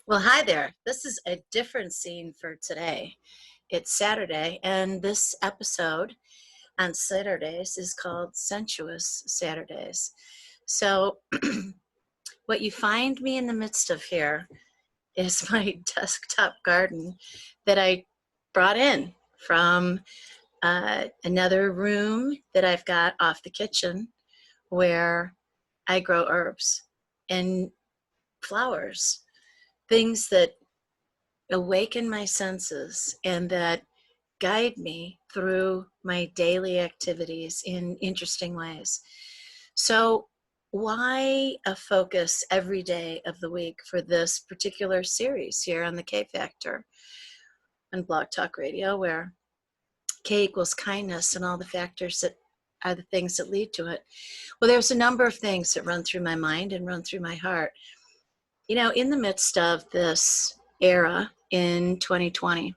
Well, hi there. This is a different scene for today. It's Saturday, and this episode on Saturdays is called Sensuous Saturdays. So, what you find me in the midst of here is my desktop garden that I brought in from another room that I've got off the kitchen where I grow herbs and flowers, things that awaken my senses and that guide me through my daily activities in interesting ways. So, why a focus every day of the week for this particular series here on the K Factor on Blog Talk Radio, where K equals kindness and all the factors that are the things that lead to it? Well, there's a number of things that run through my mind and run through my heart. In the midst of this era in 2020,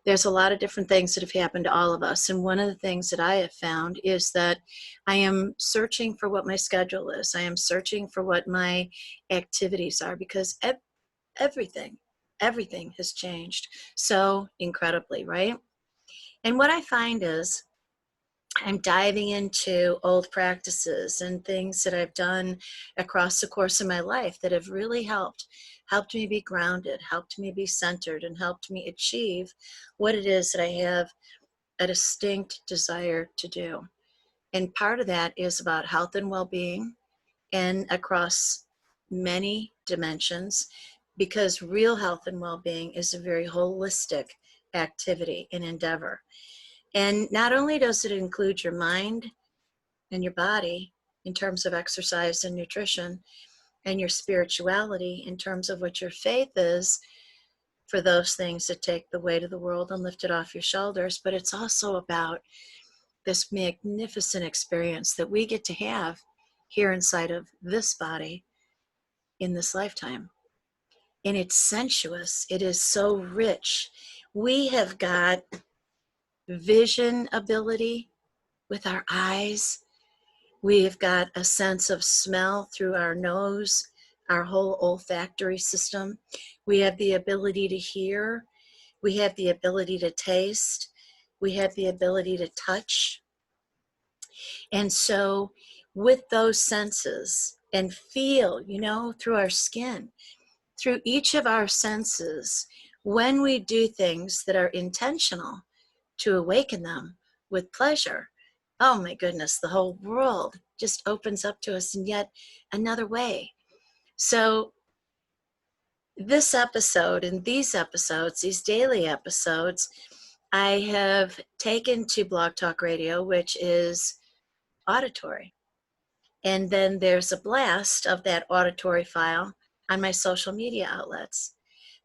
there's a lot of different things that have happened to all of us. And one of the things that I have found is that I am searching for what my schedule is. I am searching for what my activities are because everything, everything has changed so incredibly, right? And what I find is I'm diving into old practices and things that I've done across the course of my life that have really helped me be grounded, helped me be centered, and helped me achieve what it is that I have a distinct desire to do. And part of that is about health and well-being and across many dimensions, because real health and well-being is a very holistic activity and endeavor. And not only does it include your mind and your body in terms of exercise and nutrition, and your spirituality in terms of what your faith is for those things that take the weight of the world and lift it off your shoulders, but it's also about this magnificent experience that we get to have here inside of this body in this lifetime. And it's sensuous. It is so rich. We have got vision ability with our eyes. We've got a sense of smell through our nose, our whole olfactory system. We have the ability to hear. We have the ability to taste. We have the ability to touch. And so with those senses and feel, through our skin, through each of our senses, when we do things that are intentional to awaken them with pleasure, oh my goodness, the whole world just opens up to us in yet another way. So this episode and these episodes, these daily episodes, I have taken to Blog Talk Radio, which is auditory. And then there's a blast of that auditory file on my social media outlets.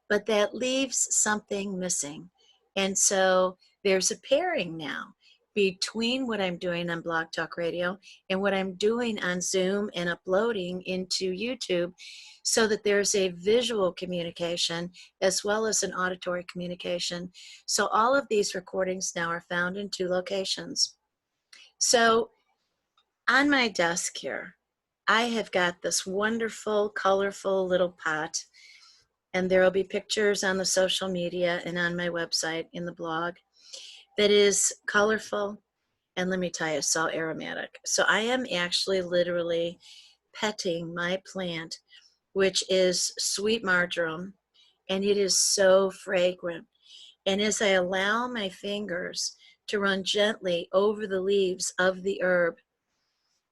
But that leaves something missing. And so there's a pairing now between what I'm doing on Blog Talk Radio and what I'm doing on Zoom and uploading into YouTube, so that there's a visual communication as well as an auditory communication. So all of these recordings now are found in two locations. So on my desk here, I have got this wonderful, colorful little pot, and there will be pictures on the social media and on my website in the blog, that is colorful, and let me tell you, so aromatic. So I am actually literally petting my plant, which is sweet marjoram, and it is so fragrant. And as I allow my fingers to run gently over the leaves of the herb,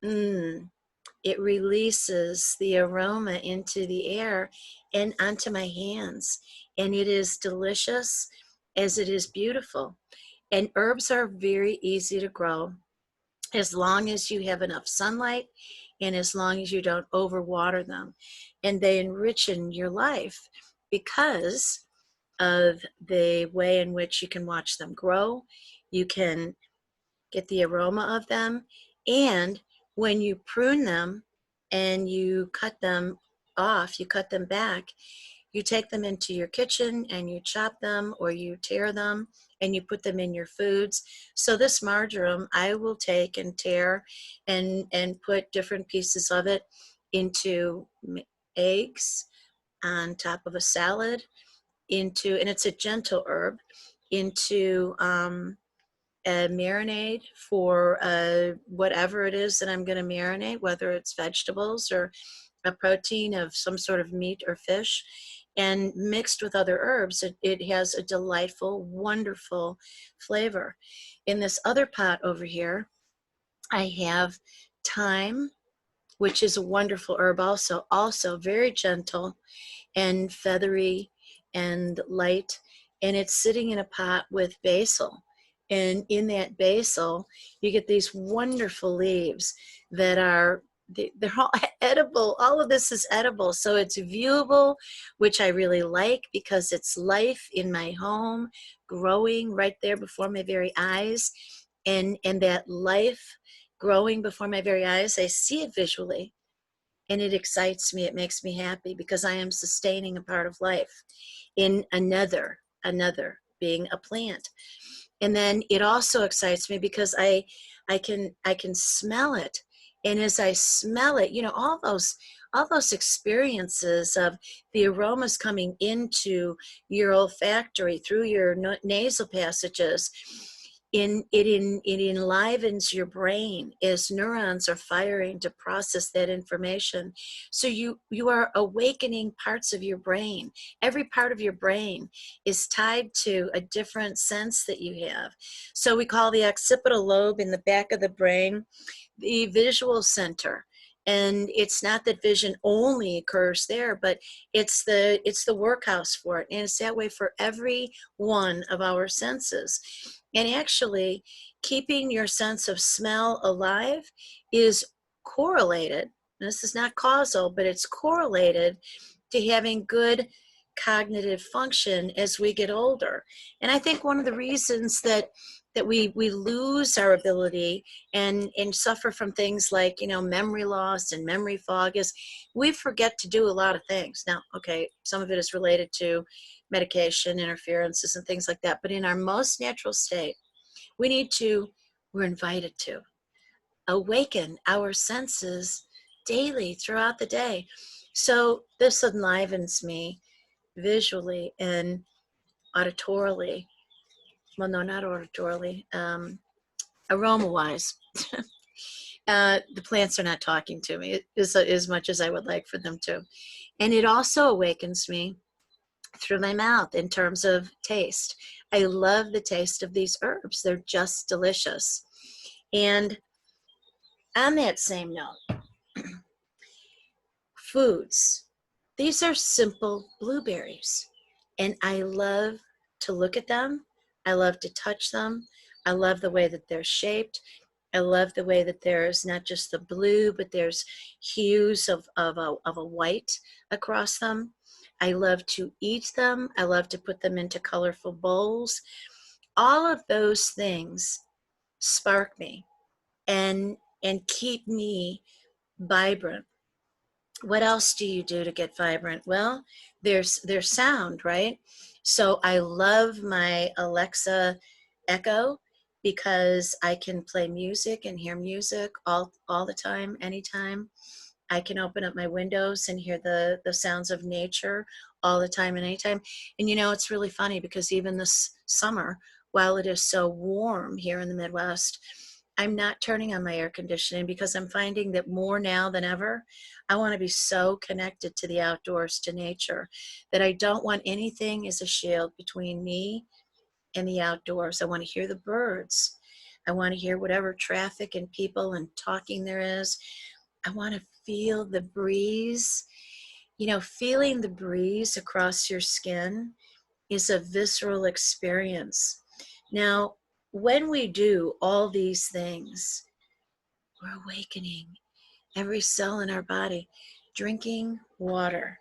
it releases the aroma into the air and onto my hands. And it is delicious as it is beautiful. And herbs are very easy to grow as long as you have enough sunlight and as long as you don't overwater them. And they enrichen your life because of the way in which you can watch them grow. You can get the aroma of them. And when you prune them and you cut them off, you cut them back, you take them into your kitchen and you chop them or you tear them and you put them in your foods. So this marjoram, I will take and tear and put different pieces of it into eggs, on top of a salad, into, and it's a gentle herb, into a marinade for whatever it is that I'm going to marinate, whether it's vegetables or a protein of some sort of meat or fish, and mixed with other herbs, it has a delightful, wonderful flavor. In this other pot over here, I have thyme, which is a wonderful herb, also very gentle and feathery and light, and it's sitting in a pot with basil. And in that basil, you get these wonderful leaves that are, they're all edible. All of this is edible. So it's viewable, which I really like because it's life in my home growing right there before my very eyes. And that life growing before my very eyes, I see it visually, and it excites me. It makes me happy because I am sustaining a part of life in another being a plant. And then it also excites me because I can smell it. And as I smell it, all those experiences of the aromas coming into your olfactory through your nasal passages, it enlivens your brain as neurons are firing to process that information. So you are awakening parts of your brain. Every part of your brain is tied to a different sense that you have. So we call the occipital lobe in the back of the brain the visual center. And it's not that vision only occurs there, but it's the workhouse for it. And it's that way for every one of our senses. And actually, keeping your sense of smell alive is correlated. This is not causal, but it's correlated to having good cognitive function as we get older. And I think one of the reasons that we lose our ability and suffer from things like, memory loss and memory fog is we forget to do a lot of things. Now, okay, some of it is related to medication interferences and things like that, but in our most natural state, we're invited to awaken our senses daily throughout the day. So this enlivens me visually and auditorily. Well, no, not auditorily. Aroma-wise. The plants are not talking to me as much as I would like for them to. And it also awakens me through my mouth in terms of taste. I love the taste of these herbs. They're just delicious. And on that same note, foods. These are simple blueberries, and I love to look at them. I love to touch them. I love the way that they're shaped. I love the way that there's not just the blue, but there's hues of a white across them. I love to eat them. I love to put them into colorful bowls. All of those things spark me and keep me vibrant. What else do you do to get vibrant? Well, there's sound, right? So I love my Alexa Echo because I can play music and hear music all the time, anytime. I can open up my windows and hear the sounds of nature all the time and anytime. And it's really funny because even this summer, while it is so warm here in the Midwest, I'm not turning on my air conditioning because I'm finding that more now than ever, I want to be so connected to the outdoors, to nature, that I don't want anything as a shield between me and the outdoors. I want to hear the birds. I want to hear whatever traffic and people and talking there is. I want to feel the breeze. Feeling the breeze across your skin is a visceral experience. Now, when we do all these things, we're awakening every cell in our body. Drinking water.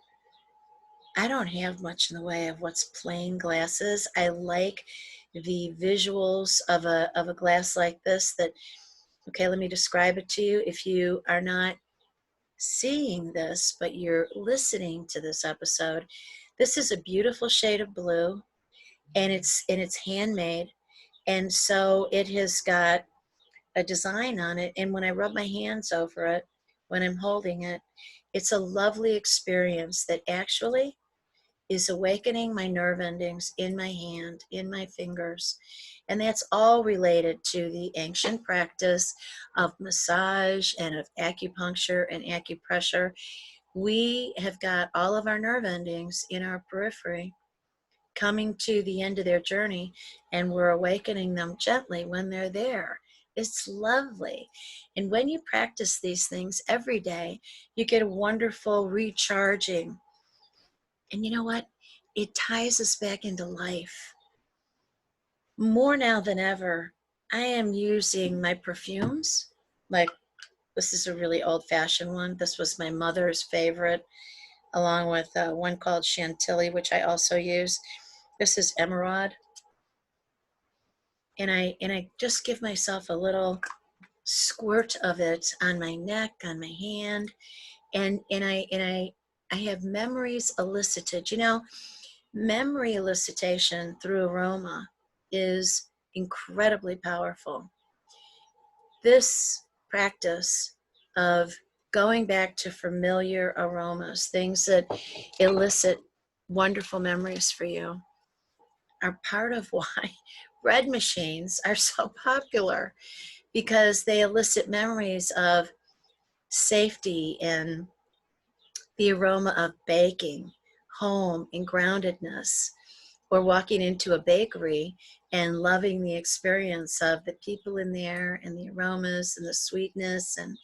I don't have much in the way of what's plain glasses. I like the visuals of a glass like this that, okay, let me describe it to you. If you are not seeing this, but you're listening to this episode, this is a beautiful shade of blue, and it's handmade. And so it has got a design on it. And when I rub my hands over it, when I'm holding it, It's a lovely experience that actually is awakening my nerve endings in my hand, in my fingers. And that's all related to the ancient practice of massage and of acupuncture and acupressure. We have got all of our nerve endings in our periphery coming to the end of their journey, and we're awakening them gently when they're there. It's lovely. And when you practice these things every day, you get a wonderful recharging. And you know what? It ties us back into life. More now than ever, I am using my perfumes. Like, this is a really old fashioned one. This was my mother's favorite, along with one called Chantilly, which I also use. This is Emerald. And I just give myself a little squirt of it on my neck, on my hand, and I have memories elicited. You know, memory elicitation through aroma is incredibly powerful. This practice of going back to familiar aromas, things that elicit wonderful memories for you, are part of why bread machines are so popular, because they elicit memories of safety and the aroma of baking, home, and groundedness, or walking into a bakery and loving the experience of the people in there and the aromas and the sweetness and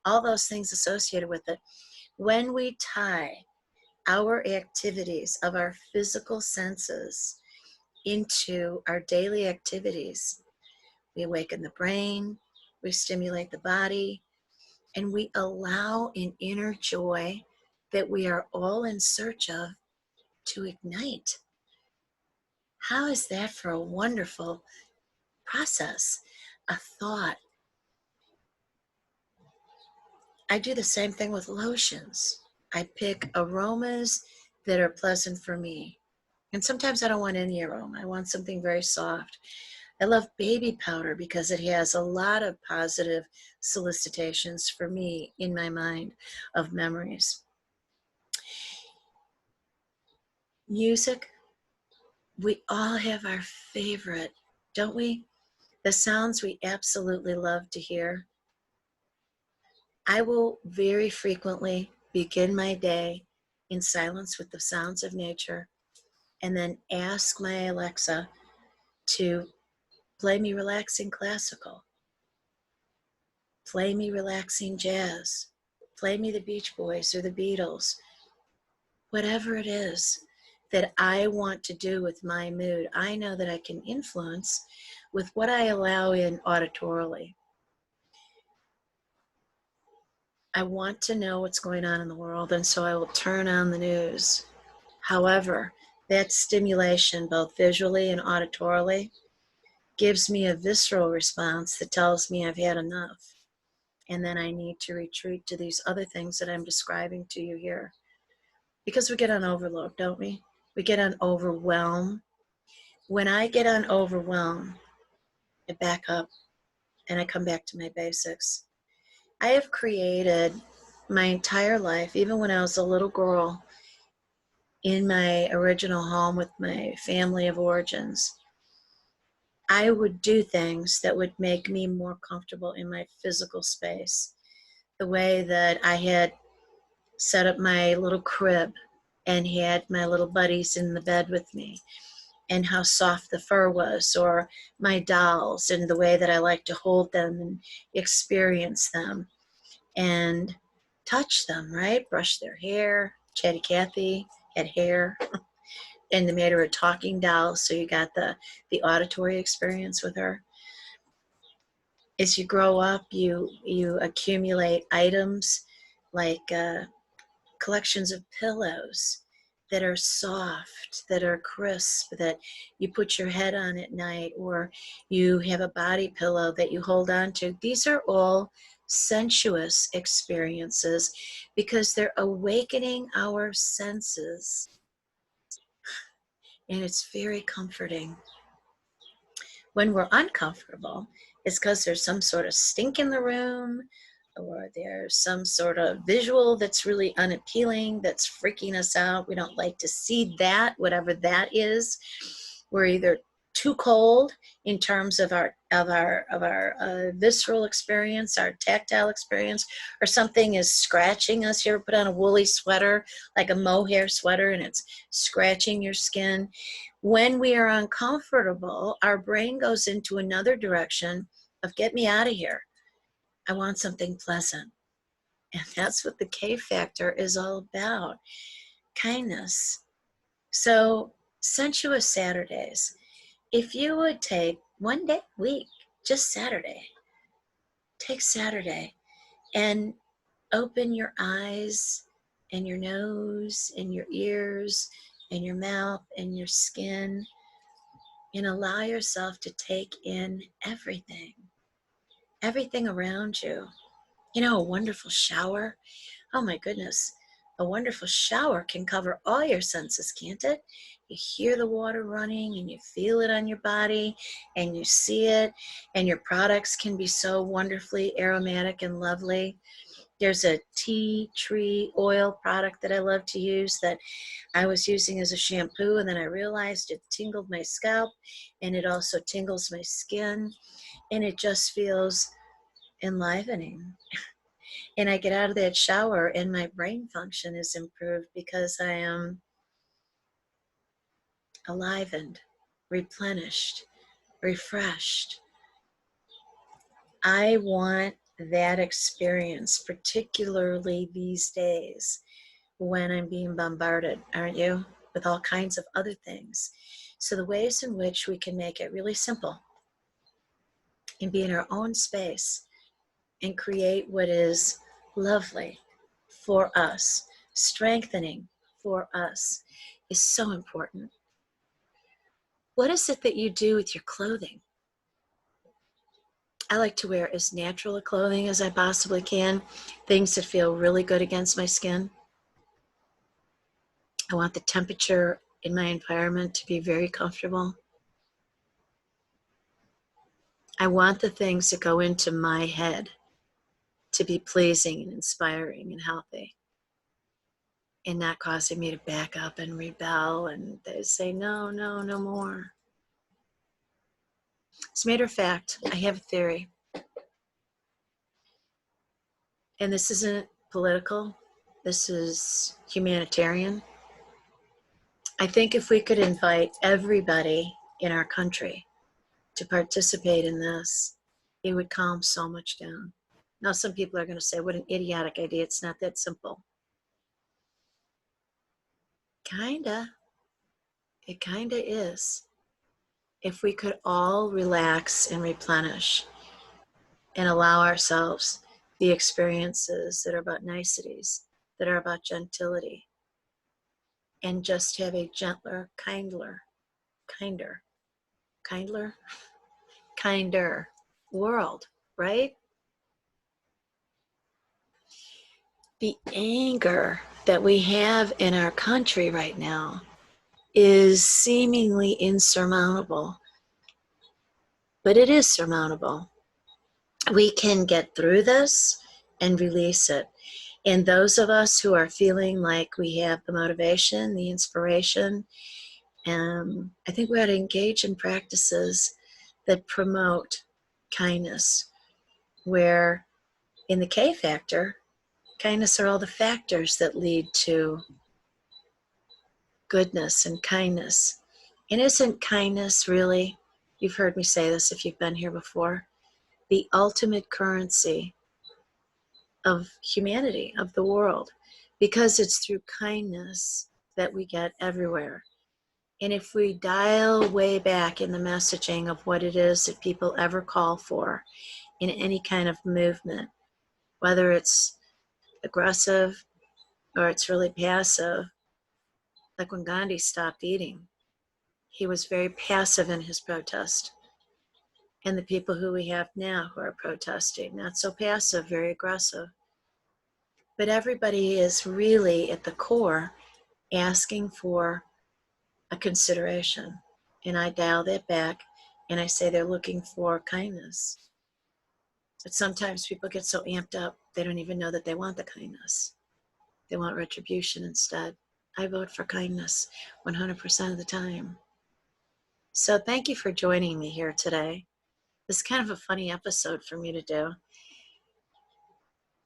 all those things associated with it. When we tie our activities of our physical senses into our daily activities, we awaken the brain, we stimulate the body, and we allow an inner joy that we are all in search of to ignite. How is that for a wonderful process, a thought? I do the same thing with lotions. I pick aromas that are pleasant for me. And sometimes I don't want any aroma. I want something very soft. I love baby powder because it has a lot of positive solicitations for me in my mind of memories. Music, we all have our favorite, don't we? The sounds we absolutely love to hear. I will very frequently begin my day in silence with the sounds of nature and then ask my Alexa to play me relaxing classical, play me relaxing jazz, play me the Beach Boys or the Beatles, whatever it is that I want to do with my mood. I know that I can influence with what I allow in auditorily. I want to know what's going on in the world, and so I will turn on the news. However, that stimulation, both visually and auditorily, gives me a visceral response that tells me I've had enough. And then I need to retreat to these other things that I'm describing to you here. Because we get on overload, don't we? We get on overwhelm. When I get on overwhelm, I back up and I come back to my basics. I have created my entire life, even when I was a little girl, in my original home with my family of origins, I would do things that would make me more comfortable in my physical space. The way that I had set up my little crib and had my little buddies in the bed with me, and how soft the fur was, or my dolls and the way that I like to hold them and experience them and touch them, right? Brush their hair. Chatty Cathy had hair. And they made her a talking doll, so you got the auditory experience with her. As you grow up, you accumulate items like collections of pillows that are soft, that are crisp, that you put your head on at night, or you have a body pillow that you hold on to. These are all sensuous experiences because they're awakening our senses, and it's very comforting. When we're uncomfortable, it's because there's some sort of stink in the room, or there's some sort of visual that's really unappealing, that's freaking us out. We don't like to see that, whatever that is. We're either too cold in terms of our visceral experience, our tactile experience, or something is scratching us. You ever put on a woolly sweater, like a mohair sweater, and it's scratching your skin? When we are uncomfortable, our brain goes into another direction of get me out of here. I want something pleasant. And that's what the K factor is all about, kindness. So, Sensuous Saturdays, if you would take one day a week, just Saturday, take Saturday and open your eyes and your nose and your ears and your mouth and your skin and allow yourself to take in everything around you. You know, a wonderful shower. Oh my goodness. A wonderful shower can cover all your senses, can't it? You hear the water running and you feel it on your body and you see it, and your products can be so wonderfully aromatic and lovely. There's a tea tree oil product that I love to use that I was using as a shampoo, and then I realized it tingled my scalp and it also tingles my skin, and it just feels enlivening. And I get out of that shower and my brain function is improved because I am enlivened, replenished, refreshed. I want that experience, particularly these days when I'm being bombarded, aren't you, with all kinds of other things. So the ways in which we can make it really simple and be in our own space and create what is lovely for us, strengthening for us, is so important. What is it that you do with your clothing? I like to wear as natural a clothing as I possibly can, things that feel really good against my skin. I want the temperature in my environment to be very comfortable. I want the things that go into my head to be pleasing and inspiring and healthy, and not causing me to back up and rebel and say, no, no, no more. As a matter of fact, I have a theory, and this isn't political, this is humanitarian. I think if we could invite everybody in our country to participate in this, it would calm so much down. Now, some people are going to say, what an idiotic idea. It's not that simple. Kinda. It kinda is. If we could all relax and replenish and allow ourselves the experiences that are about niceties, that are about gentility, and just have a gentler, kinder, kindler, kinder world, right? The anger that we have in our country right now is seemingly insurmountable, but it is surmountable. We can get through this and release it. And those of us who are feeling like we have the motivation, the inspiration, I think we ought to engage in practices that promote kindness, where in the K factor, kindness are all the factors that lead to goodness and kindness. And isn't kindness really, you've heard me say this if you've been here before, the ultimate currency of humanity, of the world? Because it's through kindness that we get everywhere. And if we dial way back in the messaging of what it is that people ever call for in any kind of movement, whether it's aggressive or it's really passive, like when Gandhi stopped eating, he was very passive in his protest. And the people who we have now who are protesting, not so passive, very aggressive. But everybody is really at the core asking for a consideration. And I dial that back and I say they're looking for kindness. But sometimes people get so amped up, they don't even know that they want the kindness. They want retribution instead. I vote for kindness 100% of the time. So thank you for joining me here today. This is kind of a funny episode for me to do.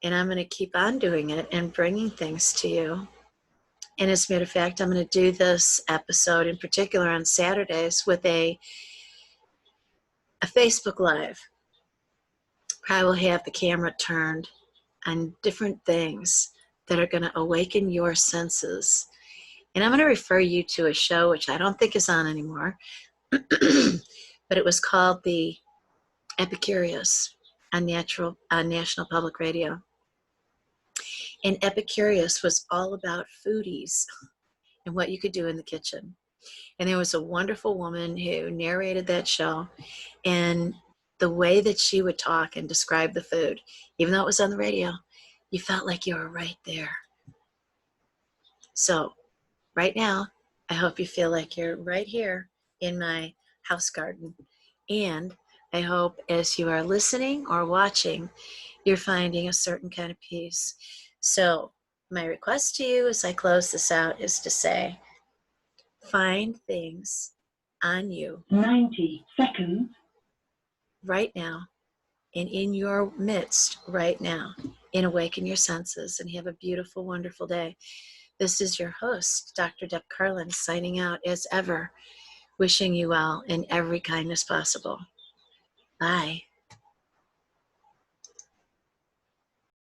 And I'm going to keep on doing it and bringing things to you. And as a matter of fact, I'm going to do this episode in particular on Saturdays with a Facebook Live. I will have the camera turned on different things that are going to awaken your senses. And I'm going to refer you to a show which I don't think is on anymore, but it was called The Epicurious on National Public Radio. And Epicurious was all about foodies and what you could do in the kitchen. And there was a wonderful woman who narrated that show, and the way that she would talk and describe the food, even though it was on the radio, you felt like you were right there. So right now, I hope you feel like you're right here in my house garden. And I hope as you are listening or watching, you're finding a certain kind of peace. So my request to you as I close this out is to say, find things on you 90 seconds right now and in your midst right now, and awaken your senses and have a beautiful, wonderful day. This is your host, Dr. Deb Carlin, signing out as ever, wishing you well in every kindness possible. Bye.